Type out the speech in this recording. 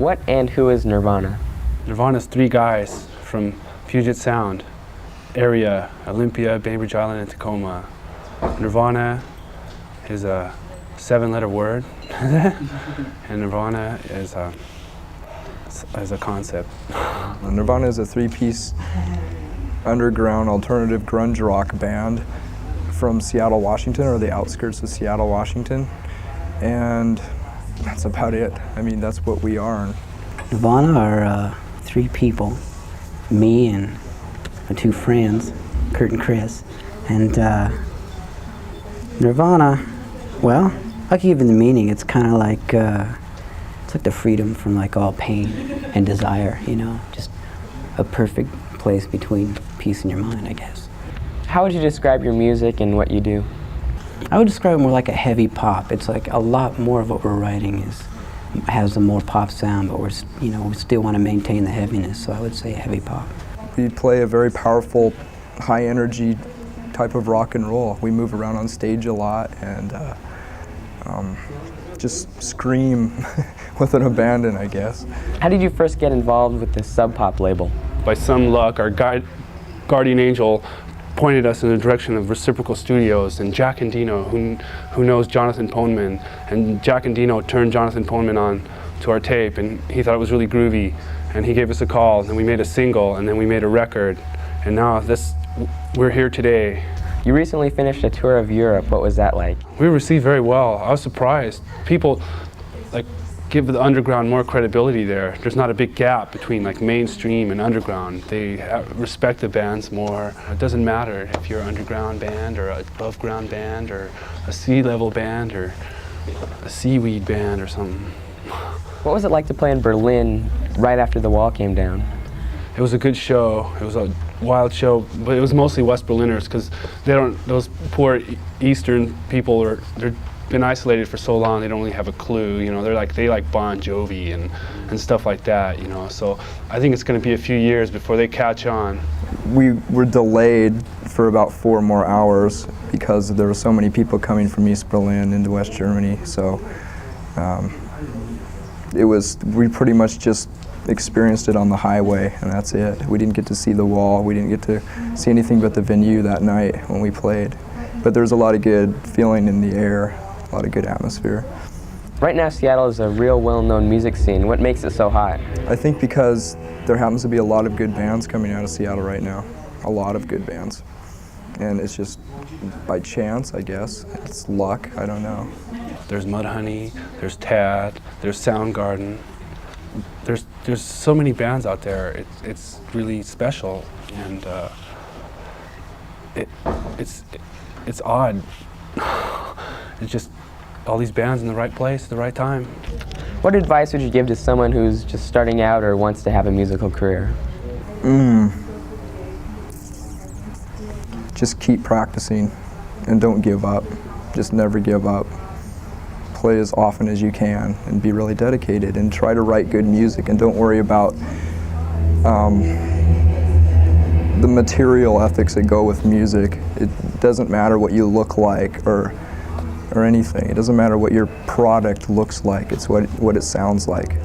What and who is Nirvana? Nirvana's three guys from Puget Sound area, Olympia, Bainbridge Island, and Tacoma. Nirvana is a 7-letter word, and Nirvana is a concept. Nirvana is a 3-piece underground alternative grunge rock band from Seattle, Washington, or the outskirts of Seattle, Washington, and that's about it. I mean, that's what we are. Nirvana are 3 people, me and my 2 friends, Kurt and Chris, and Nirvana, well, I'll give it the meaning. It's kind of like, it's like the freedom from like all pain and desire, you know, just a perfect place between peace in your mind, I guess. How would you describe your music and what you do? I would describe it more like a heavy pop. It's like a lot more of what we're writing has a more pop sound, but we still want to maintain the heaviness, so I would say heavy pop. We play a very powerful, high energy type of rock and roll. We move around on stage a lot and just scream with an abandon, I guess. How did you first get involved with the Sub Pop label? By some luck, our guardian angel pointed us in the direction of Reciprocal Studios, and Jack and Dino, who knows Jonathan Poneman, and Jack and Dino turned Jonathan Poneman on to our tape, and he thought it was really groovy, and he gave us a call, and we made a single, and then we made a record, and now we're here today. You recently finished a tour of Europe. What was that like? We were received very well. I was surprised. People give the underground more credibility there. There's not a big gap between like mainstream and underground. They respect the bands more. It doesn't matter if you're an underground band or an above ground band or a sea level band or a seaweed band or something. What was it like to play in Berlin right after the wall came down? It was a good show. It was a wild show, but it was mostly West Berliners because those poor Eastern people they've been isolated for so long, they don't really have a clue, you know. They like Bon Jovi and stuff like that, you know. So I think it's going to be a few years before they catch on. We were delayed for about 4 more hours because there were so many people coming from East Berlin into West Germany. So we pretty much just experienced it on the highway, and that's it. We didn't get to see the wall. We didn't get to see anything but the venue that night when we played. But there's a lot of good feeling in the air, a lot of good atmosphere. Right now, Seattle is a real well-known music scene. What makes it so hot? I think because there happens to be a lot of good bands coming out of Seattle right now. A lot of good bands. And it's just by chance, I guess. It's luck, I don't know. There's Mudhoney, there's Tad, there's Soundgarden. There's so many bands out there. It's really special, and it's odd. It's just all these bands in the right place at the right time. What advice would you give to someone who's just starting out or wants to have a musical career? Just keep practicing and don't give up. Just never give up. Play as often as you can and be really dedicated and try to write good music and don't worry about the material ethics that go with music. It doesn't matter what you look like or anything. It doesn't matter what your product looks like. It's what it sounds like.